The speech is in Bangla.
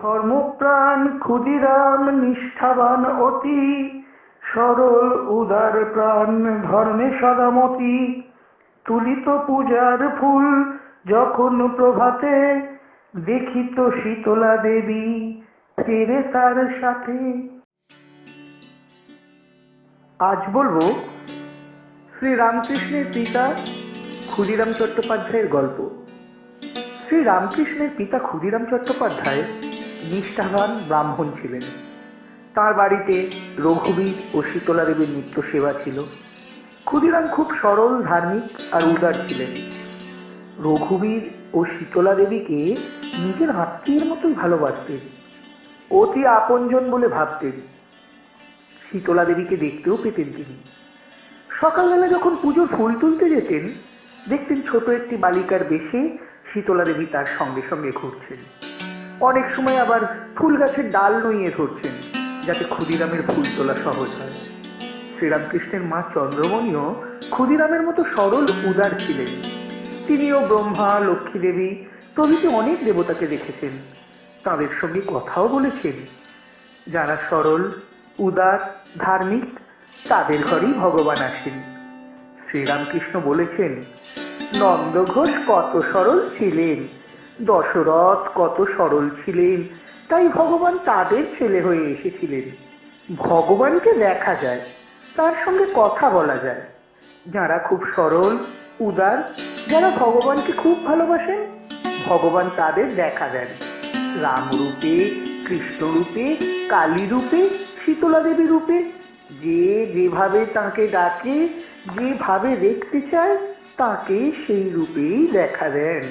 ধর্মপ্রাণ ক্ষুদিরাম নিষ্ঠাবান অতি, সরল উদার প্রাণ ধর্মে সদামতি। তুলিত পূজার ফুল যখন প্রভাতে, দেখিত শীতলা দেবী ফেরে তার সাথে। আজ বলবো শ্রী রামকৃষ্ণের পিতা ক্ষুদিরাম চট্টোপাধ্যায়ের গল্প। শ্রী রামকৃষ্ণের পিতা ক্ষুদিরাম চট্টোপাধ্যায় নিষ্ঠাবান ব্রাহ্মণ ছিলেন। তার বাড়িতে রঘুবীর ও শীতলা দেবীর নিত্য সেবা ছিল। ক্ষুদিরাম খুব সরল, ধার্মিক আর উদার ছিলেন। রঘুবীর ও শীতলা দেবীকে নিজের আত্মীয়ের মতোই ভালোবাসতেন, অতি আপনজন বলে ভাবতেন। শীতলা দেবীকে দেখতেও পেতেন তিনি। সকালবেলা যখন পুজোর ফুল তুলতে যেতেন, দেখতেন ছোট একটি বালিকার বেশে শীতলা দেবী তার সঙ্গে সঙ্গে ঘুরছেন। অনেক সময় আবার ফুল গাছের ডাল নইয়ে ধরছেন, যাতে ক্ষুদিরামের ফুল তোলা সহজ হয়। শ্রীরামকৃষ্ণের মা চন্দ্রমণিও ক্ষুদিরামের মতো সরল উদার ছিলেন। তিনিও ব্রহ্মা, লক্ষ্মী দেবী প্রভৃতি অনেক দেবতাকে দেখেছেন, তাদের সঙ্গে কথাও বলেছেন। যারা সরল, উদার, ধার্মিক, তাদের ঘরেই ভগবান আসেন। শ্রীরামকৃষ্ণ বলেছেন, নন্দ ঘোষ কত সরল ছিলেন, দশরথ কত সরল ছিলেন, তাই ভগবান তাদের ছেলে হয়ে এসেছিলেন। ভগবানকে দেখা যায়, তার সঙ্গে কথা বলা যায়। যারা খুব সরল, উদার, যারা ভগবানকে খুব ভালোবাসেন, ভগবান তাদের দেখা দেন। রামরূপে, কৃষ্ণরূপে, কালী রূপে, শীতলা দেবী রূপে। যে যেভাবে তাকে ডাকে, যেভাবে দেখতে চায়, তাকে সেই রূপেই দেখা দেন।